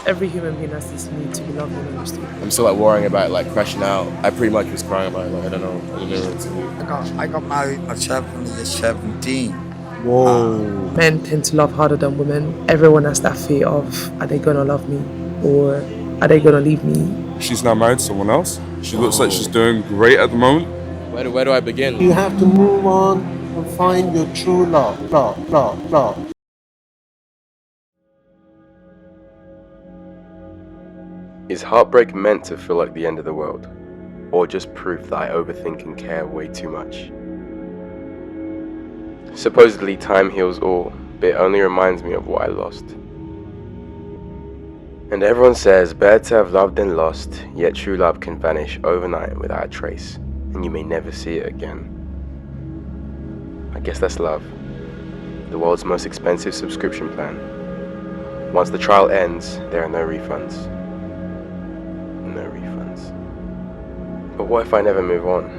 Every human being has this need to be loved and understood. I'm still like worrying about like crashing out. I pretty much was crying about it. Like I don't know what to do. I got married at 17. Whoa. Men tend to love harder than women. Everyone has that fear of, are they gonna love me? Or are they gonna leave me? She's now married to someone else. She looks like she's doing great at the moment. Where do I begin? You have to move on and find your true love. Love. Is heartbreak meant to feel like the end of the world? Or just proof that I overthink and care way too much? Supposedly time heals all, but it only reminds me of what I lost. And everyone says better to have loved than lost, yet true love can vanish overnight without a trace, and you may never see it again. I guess that's love. The world's most expensive subscription plan. Once the trial ends, there are no refunds. No refunds. But what if I never move on?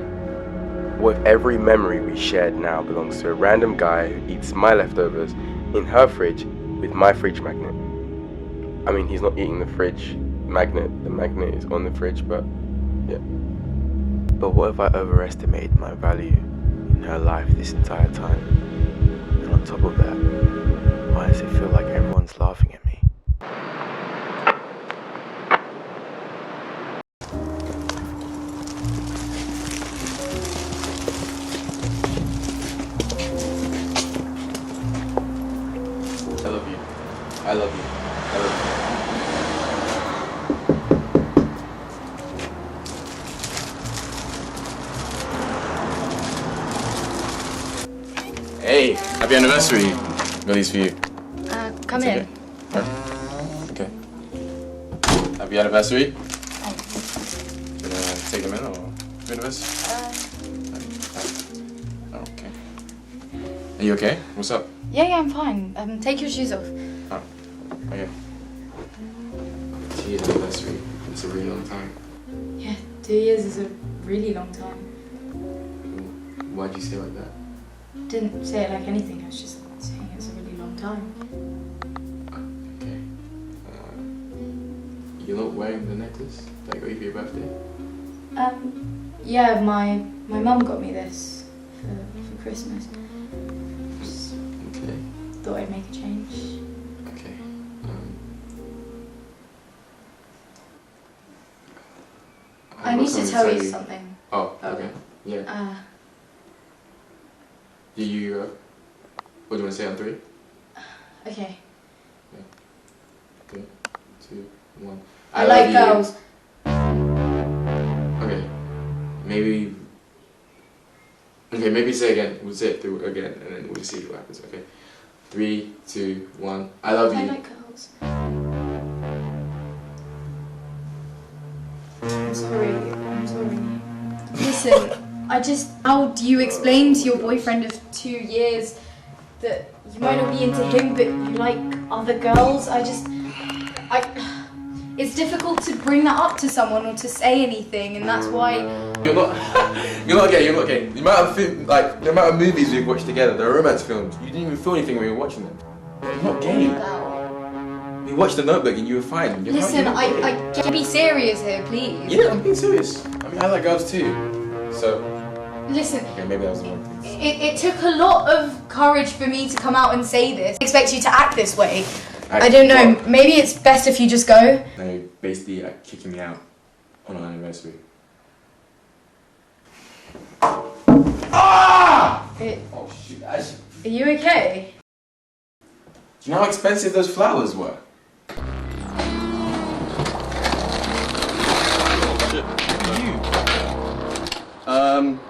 What if every memory we shared now belongs to a random guy who eats my leftovers in her fridge with my fridge magnet? I mean, he's not eating the fridge magnet, the magnet is on the fridge, but yeah. But what if I overestimated my value in her life this entire time? And on top of that, why does it feel like everyone's laughing at me? I love you. I love you. I love you. Hey, happy anniversary. Got these for you. Come It's in. Okay. Happy anniversary. Gonna take them in or happy anniversary? Okay. Are you okay? What's up? Yeah, I'm fine. Take your shoes off. Oh, okay. Geez, anniversary. It's a really long time. Yeah, 2 years is a really long time. Why'd you say it like that? Didn't say it like anything, I was just saying it's a really long time. Okay. You're not wearing the necklace that I got you for your birthday? Yeah, my mum got me this for Christmas. Just Okay. thought I'd make a change. Okay. I need to tell you something. Oh, okay. Yeah. You what do you want to say on 3? Okay. 3, 2, 1. I like girls. Okay. Maybe say again. We'll say it through again and then we'll see what happens, okay? 3, 2, 1. I love you. I like girls. I'm sorry. Listen, how do you explain to your boyfriend of 2 years that you might not be into him but you like other girls? It's difficult to bring that up to someone or to say anything, and that's why... You're not gay. The amount of movies we've watched together, the romance films, you didn't even feel anything when you were watching them. You're not gay. We watched The Notebook and you were fine. Listen, I can't be serious here, please. Yeah, I'm being serious. I mean, I like girls too. So... Listen, Okay, maybe that was the wrong thing. it took a lot of courage for me to come out and say this. I expect you to act this way. I don't know, maybe it's best if you just go. Now you're basically kicking me out on our anniversary. Ah! Oh shoot, Are you okay? Do you know how expensive those flowers were?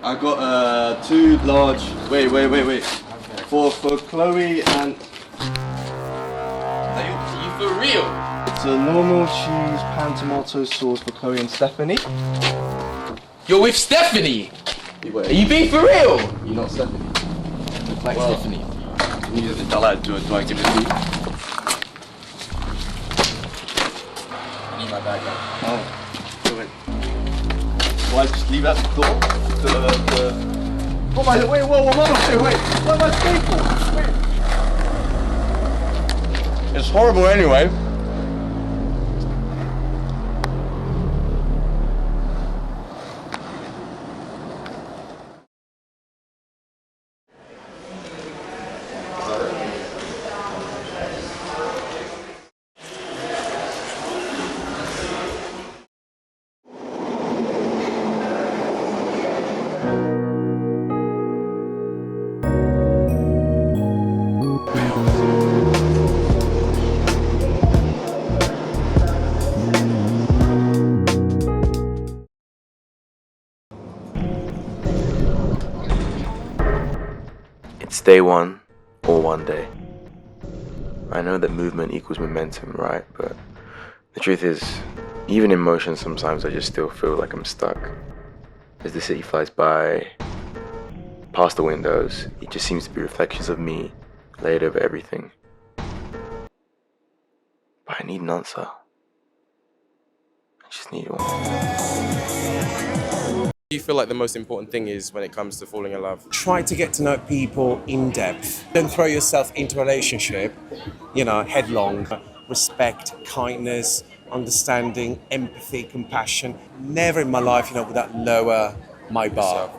I got 2 large. Wait. For Chloe and. Are you for real? It's a normal cheese pan tomato sauce for Chloe and Stephanie. You're with Stephanie? Are you being for real? You're not Stephanie. Look like Stephanie. Do I give it to you? I need my bag now. Oh, go in. Do I just leave that door? What am I? Wait, what am I doing? Wait, what am I staying for? Wait. It's horrible anyway. day one or one day. I know that movement equals momentum, right? But the truth is, even in motion sometimes I just still feel like I'm stuck. As the city flies by, past the windows, it just seems to be reflections of me laid over everything. But I need an answer. I just need one. Do you feel like the most important thing is when it comes to falling in love? Try to get to know people in depth. Don't throw yourself into a relationship, headlong. Respect, kindness, understanding, empathy, compassion. Never in my life, would that lower my bar,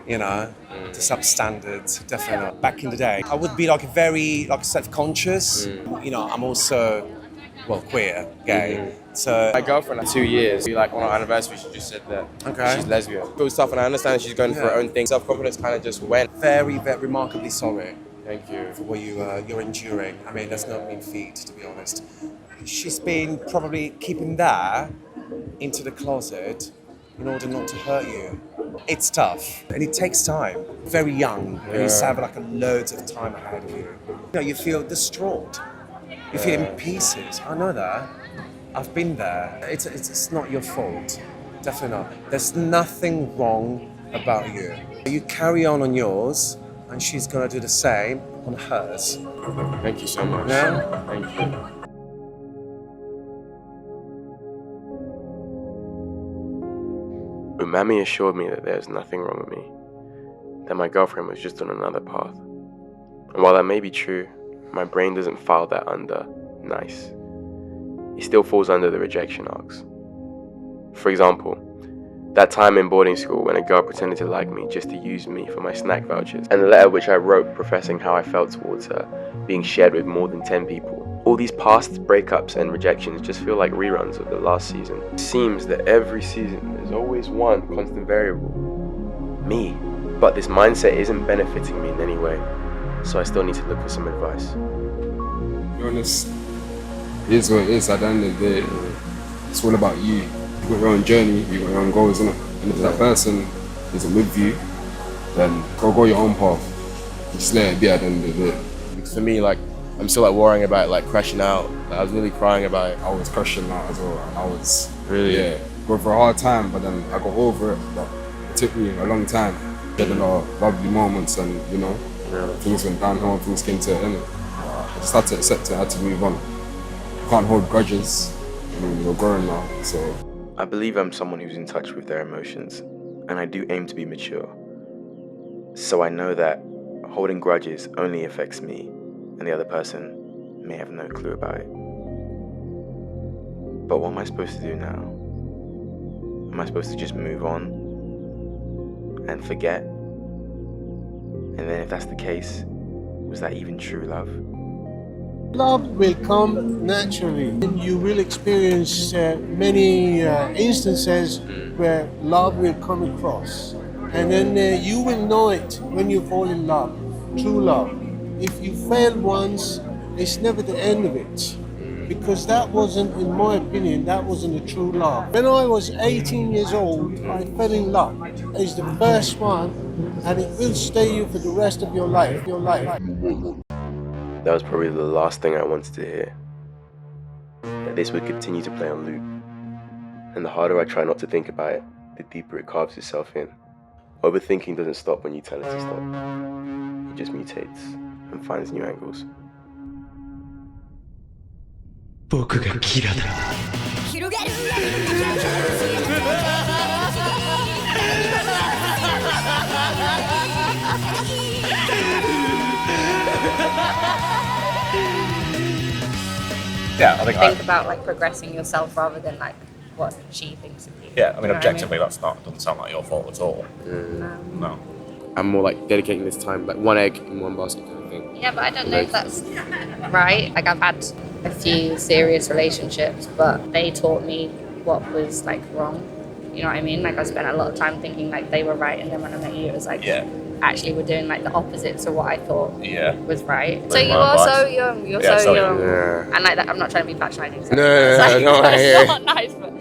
to substandards, definitely not. Back in the day, I would be very self-conscious. I'm also, queer, gay. So My girlfriend had 2 years. On our anniversary, she just said that she's lesbian. It was tough, and I understand she's going through her own thing. Self-confidence kind of just went. very, very remarkably sorry Thank you. for what you're enduring. I mean, that's not been feat, to be honest. She's been probably keeping that into the closet in order not to hurt you. It's tough, and it takes time. Very young, and you have loads of time ahead of you. You feel distraught. You feel in pieces. I know that. I've been there. It's not your fault. Definitely not. There's nothing wrong about you. You carry on yours, and she's gonna do the same on hers. Thank you so much. Yeah? Thank you. Umami assured me that there's nothing wrong with me, that my girlfriend was just on another path. And while that may be true, my brain doesn't file that under nice. It still falls under the rejection arcs. For example, that time in boarding school when a girl pretended to like me just to use me for my snack vouchers, and the letter which I wrote professing how I felt towards her being shared with more than 10 people. All these past breakups and rejections just feel like reruns of the last season. It seems that every season there's always one constant variable. Me. But this mindset isn't benefiting me in any way, so I still need to look for some advice. To be honest, it is what it is. At the end of the day, it's all about you. You've got your own journey, you've got your own goals, innit? And if that person isn't with you, then go your own path. Just let it be at the end of the day. For me, I'm still worrying about crashing out. I was really crying about it. I was crashing out as well. I was Really? going for a hard time, but then I got over it. But it took me a long time. I had a lot of lovely moments, and things went downhill, things came to an end. I just had to accept it, I had to move on. You can't hold grudges. You're growing now, so. I believe I'm someone who's in touch with their emotions, and I do aim to be mature. So I know that holding grudges only affects me, and the other person may have no clue about it. But what am I supposed to do now? Am I supposed to just move on and forget? And then if that's the case, was that even true love? Love will come naturally. And you will experience many instances where love will come across. And then you will know it when you fall in love, true love. If you fail once, it's never the end of it. Because that wasn't, in my opinion, that wasn't a true love. When I was 18 years old, I fell in love. It's the first one, and it will stay you for the rest of your life. That was probably the last thing I wanted to hear. That this would continue to play on loop. And the harder I try not to think about it, the deeper it carves itself in. Overthinking doesn't stop when you tell it to stop. It just mutates and finds new angles. Yeah, I think about progressing yourself rather than what she thinks of you. Yeah, I mean, objectively, doesn't sound like your fault at all. No. I'm more dedicating this time, one egg in one basket kind of thing. Yeah, but I don't know if that's right. I've had a few serious relationships, but they taught me what was wrong. You know what I mean? I spent a lot of time thinking they were right, and then when I met you, it was actually we're doing the opposites of what I thought was right. So you are so young. You're so young. Yeah. And I'm not trying to be patronising. No, it's not nice, but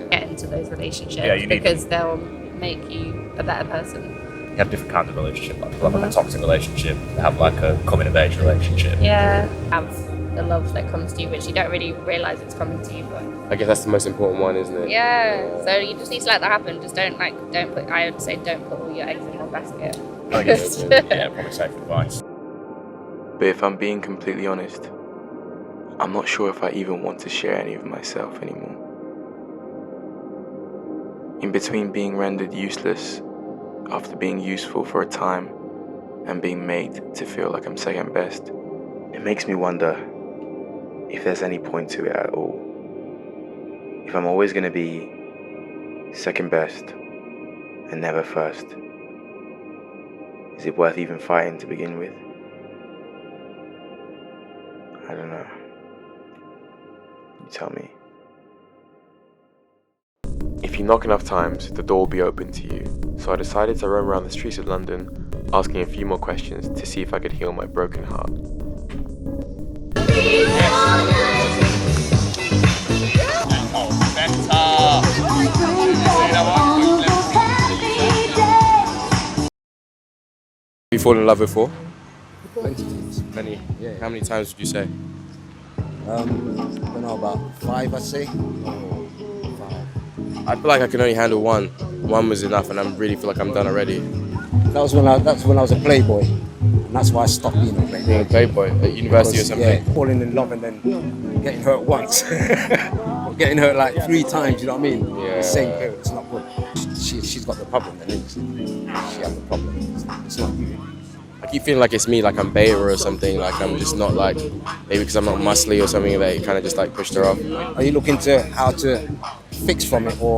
get into those relationships because they'll make you a better person. you have different kinds of relationship. Like people have like a toxic relationship, they have like a coming of age relationship. Yeah. Have the love that comes to you, which you don't really realise it's coming to you, but I guess that's the most important one, isn't it? yeah. So you just need to let that happen. Just don't put. I would say don't put all your eggs in one basket. I guess yeah, probably safe advice. But if I'm being completely honest, I'm not sure if I even want to share any of myself anymore. In between being rendered useless after being useful for a time and being made to feel like I'm second best, it makes me wonder if there's any point to it at all. If I'm always going to be second best and never first, is it worth even fighting to begin with? I don't know. You tell me. If you knock enough times, the door will be open to you. So I decided to roam around the streets of London, asking a few more questions to see if I could heal my broken heart. You fallen in love before? Plenty times. Many? Yeah. How many times would you say? I don't know, about 5, I'd say. 5. I feel like I can only handle one. One was enough, and I really feel like I'm done already. That's when I was a playboy, and that's why I stopped being a playboy. Being a playboy at university or something? Yeah, falling in love and then getting hurt once. Or getting hurt like 3 times, you know what I mean? Yeah. The same period, it's not good. She's got the problem, the links. She has the problem. It's not you. I keep feeling like it's me, like I'm beta or something, like I'm just not like, maybe because I'm not muscly or something that it kind of just like pushed her off. Are you looking to how to fix from it, or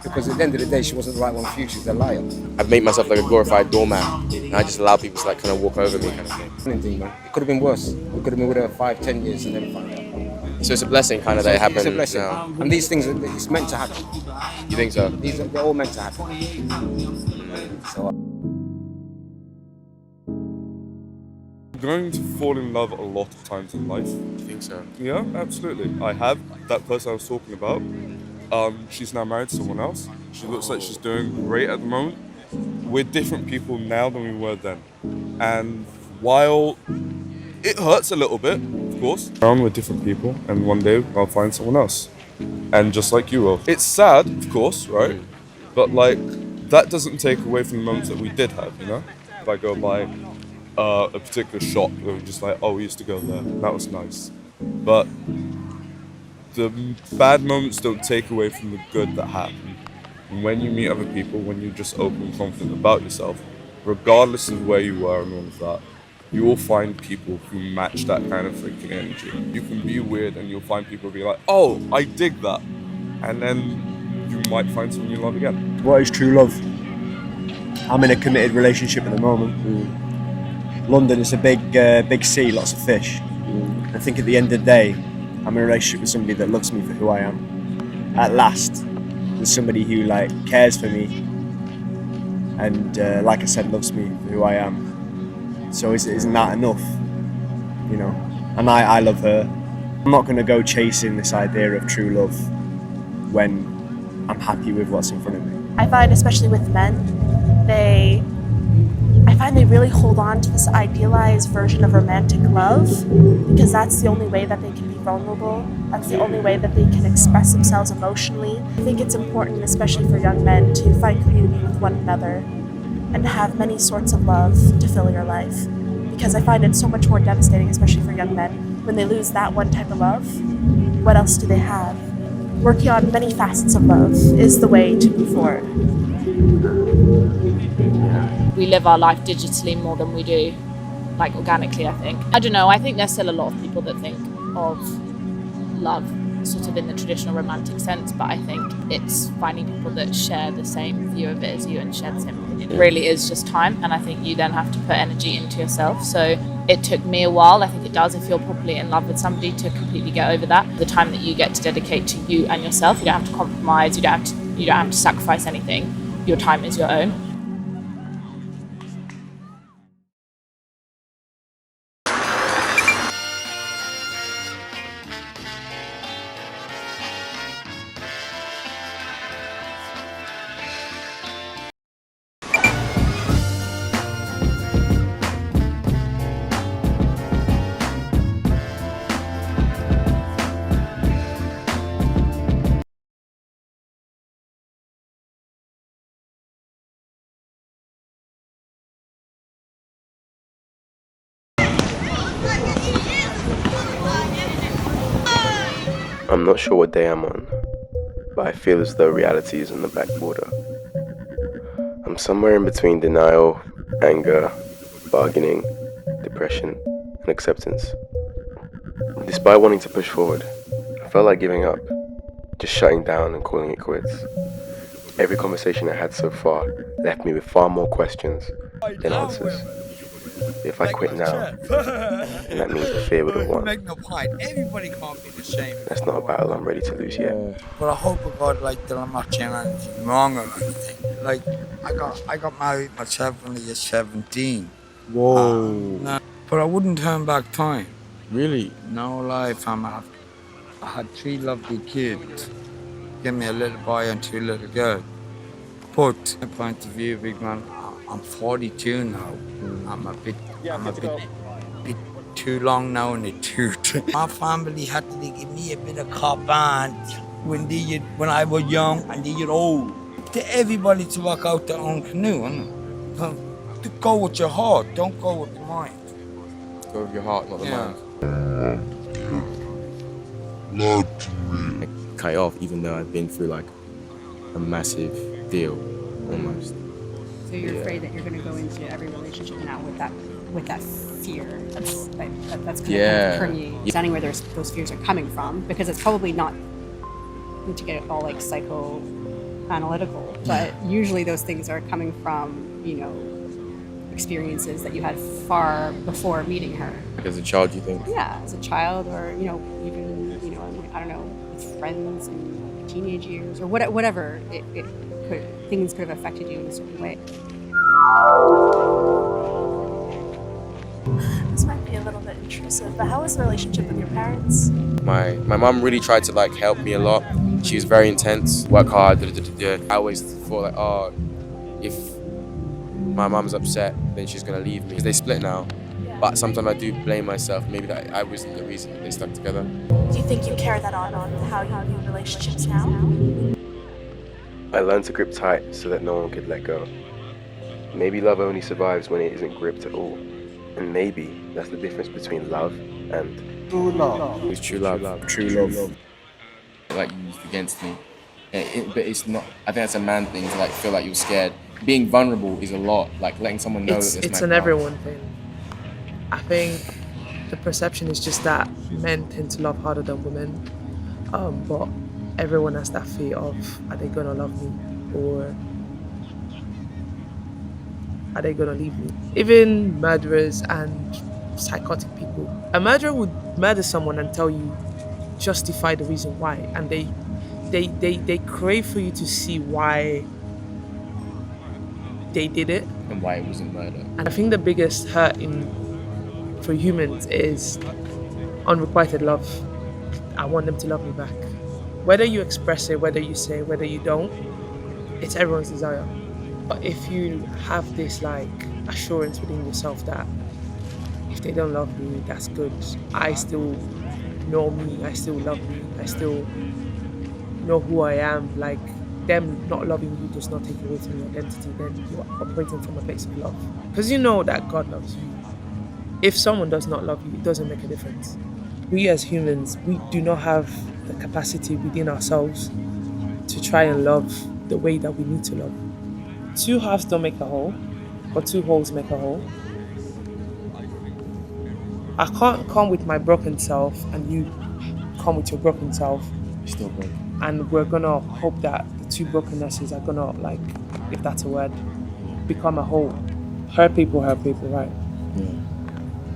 because at the end of the day she wasn't the right one for you, she's a liar? I've made myself like a glorified doormat, and I just allow people to like kind of walk over me kind of thing. Anything, man. It could have been worse. We could have been with her 5-10 years and then find out. So it's a blessing kind of that it happened. It's a blessing. Now. And these things, it's meant to happen. You think so? They're all meant to happen. So, going to fall in love a lot of times in life. You think so? Yeah, absolutely. I have. That person I was talking about, she's now married to someone else. She looks like she's doing great at the moment. We're different people now than we were then. And while it hurts a little bit, of course, we're different people, and one day I'll find someone else. And just like you will. It's sad, of course, right? But like, that doesn't take away from the moments that we did have, you know? If I go by a particular shop where we're just like, oh, we used to go there, that was nice. But the bad moments don't take away from the good that happen. And when you meet other people, when you're just open and confident about yourself, regardless of where you were and all of that, you will find people who match that kind of freaking energy. You can be weird and you'll find people who be like, oh, I dig that. And then you might find someone you love again. What is true love? I'm in a committed relationship at the moment. London is a big sea, lots of fish. I think at the end of the day, I'm in a relationship with somebody that loves me for who I am. At last, there's somebody who like cares for me, and like I said, loves me for who I am. So isn't that enough? You know, and I love her. I'm not going to go chasing this idea of true love when I'm happy with what's in front of me. I find, especially with men, they really hold on to this idealized version of romantic love because that's the only way that they can be vulnerable. That's the only way that they can express themselves emotionally. I think it's important, especially for young men, to find community with one another and to have many sorts of love to fill your life. Because I find it so much more devastating, especially for young men, when they lose that one type of love. What else do they have? Working on many facets of love is the way to move forward. We live our life digitally more than we do, like organically, I think. I don't know, I think there's still a lot of people that think of love sort of in the traditional romantic sense, but I think it's finding people that share the same view of it as you and share the same opinion. It really is just time, and I think you then have to put energy into yourself. So it took me a while, I think it does if you're properly in love with somebody, to completely get over that. The time that you get to dedicate to you and yourself, you don't have to compromise, you don't have to sacrifice anything. Your time is your own. I'm not sure what day I'm on, but I feel as though reality is on the back border. I'm somewhere in between denial, anger, bargaining, depression, and acceptance. Despite wanting to push forward, I felt like giving up, just shutting down and calling it quits. Every conversation I had so far left me with far more questions than answers. If I quit now, then that means the fear would have won. Make no point. Everybody can't be the same. That's not a battle I'm ready to lose yet. But I hope to God, like, that I'm not doing anything wrong or anything. Like, I got married myself when I was 17. Whoa. No, but I wouldn't turn back time. Really? No lie, fam. I had 3 lovely kids. Give me a little boy and 2 little girls. But, my point of view, big man, I'm 42 now. I'm a bit too long now in the tooth. My family had to give me a bit of cop and when I was young and they get old. To everybody to walk out their own canoe, innit? To go with your heart, don't go with your mind. Go with your heart, not the mind. I cut it off even though I've been through like a massive deal, almost. So you're afraid that you're going to go into every relationship now with that fear that's kind of permeating, understanding where those fears are coming from, because it's probably not to get it all like psychoanalytical, but usually those things are coming from, you know, experiences that you had far before meeting her. Like as a child, you think? Yeah, as a child, or you know, even, you know, I don't know, with friends in teenage years or whatever things could have affected you in a certain way. This might be a little bit intrusive, but how was the relationship with your parents? My mum really tried to like help me a lot. She was very intense, work hard. I always thought like, oh, if my mum's upset, then she's gonna leave me. Because they split now. But sometimes I do blame myself, maybe that I wasn't the reason that they stuck together. Do you think you carry that on how you view relationships now? I learned to grip tight so that no one could let go. Maybe love only survives when it isn't gripped at all. And maybe that's the difference between love and true love. It's true love. True love. Like used against me. But it's not, I think that's a man thing to like feel like you're scared. Being vulnerable is a lot, like letting someone know that it's an everyone thing. I think the perception is just that men tend to love harder than women, but everyone has that fear of, are they gonna love me, or are they gonna leave me? Even murderers and psychotic people. A murderer would murder someone and tell you, justify the reason why, and they crave for you to see why they did it and why it wasn't murder. And I think the biggest hurt for humans is unrequited love. I want them to love me back. Whether you express it, whether you say, whether you don't, it's everyone's desire. But if you have this like assurance within yourself that if they don't love me, that's good. I still know me, I still love me, I still know who I am. Like, them not loving you does not take away from your identity, then you are operating from a place of love. Because you know that God loves you. If someone does not love you, it doesn't make a difference. We as humans, we do not have the capacity within ourselves to try and love the way that we need to love. 2 halves don't make a whole, but 2 wholes make a whole. I can't come with my broken self and you come with your broken self. Still broken. And we're gonna hope that the 2 brokennesses are gonna, like, if that's a word, become a whole. Hurt people, right? Yeah.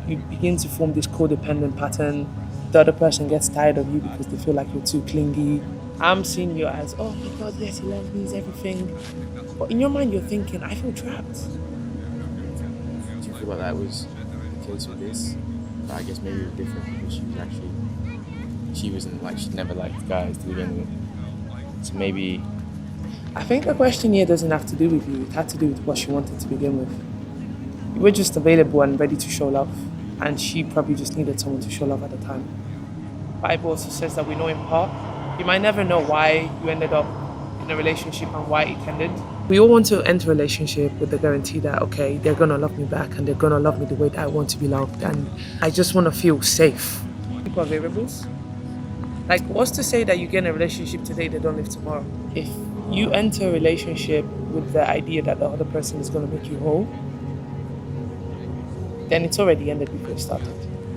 You begin to form this codependent pattern. The other person gets tired of you because they feel like you're too clingy. I'm seeing you as, oh my God, yes, he loves me, he's everything. But in your mind, you're thinking, I feel trapped. Do you feel like that was the case with this? But I guess maybe it was different because she wasn't like, she never liked guys to begin with. So maybe... I think the question here doesn't have to do with you. It had to do with what she wanted to begin with. You were just available and ready to show love. And she probably just needed someone to show love at the time. Bible also says that we know in part. You might never know why you ended up in a relationship and why it ended. We all want to enter a relationship with the guarantee that, okay, they're gonna love me back and they're gonna love me the way that I want to be loved. And I just wanna feel safe. People are variables. Like, what's to say that you get in a relationship today, they don't live tomorrow? If you enter a relationship with the idea that the other person is going to make you whole, then it's already ended before it started.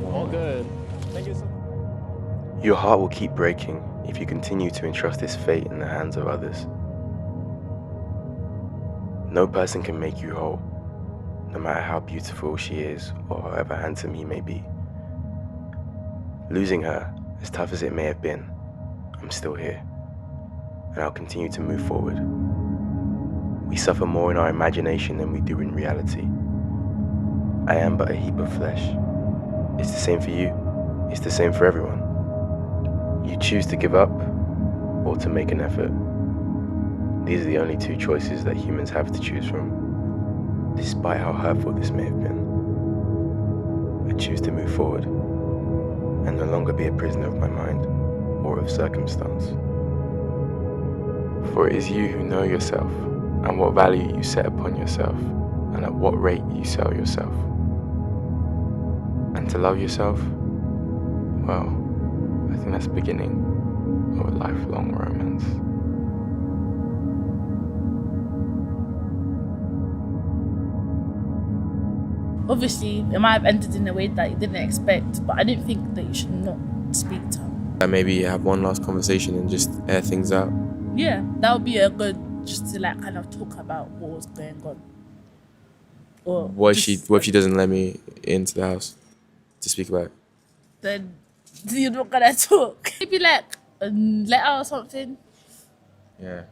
All good. Thank you so much. Your heart will keep breaking if you continue to entrust this fate in the hands of others. No person can make you whole, no matter how beautiful she is or however handsome he may be. Losing her, as tough as it may have been, I'm still here, and I'll continue to move forward. We suffer more in our imagination than we do in reality. I am but a heap of flesh. It's the same for you, it's the same for everyone. You choose to give up, or to make an effort. These are the only two choices that humans have to choose from, despite how hurtful this may have been. I choose to move forward, and no longer be a prisoner of my mind, or of circumstance. For it is you who know yourself, and what value you set upon yourself, and at what rate you sell yourself. And to love yourself, well, I think that's the beginning of a lifelong romance. Obviously, it might have ended in a way that you didn't expect, but I didn't think that you should not speak to her. Maybe have one last conversation and just air things out. Yeah, that would be a good, just to like kind of talk about what was going on. Or What if she doesn't let me into the house to speak about it? Then you're not gonna talk. Maybe like a letter or something. Yeah.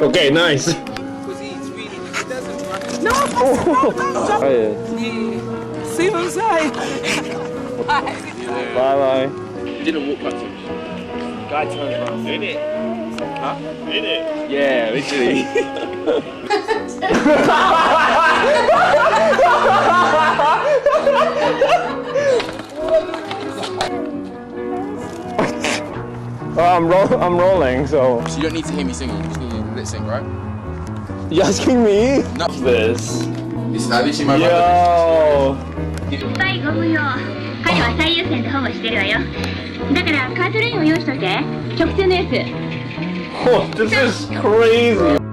Okay, nice. No! Oh, yeah. See you inside. Bye. Bye bye. Didn't walk back to me. Guy turns around. Did it? Huh? Did it? Yeah, literally. Well, I'm rolling, so. So you don't need to hear me singing, you just need to lip sync, right? You asking me? No. This. This is literally my Yo. はい、5分よ。彼は最優先で保護してるわよ。だからカートレインを用意しといて。直線のやつ。Oh, this is crazy.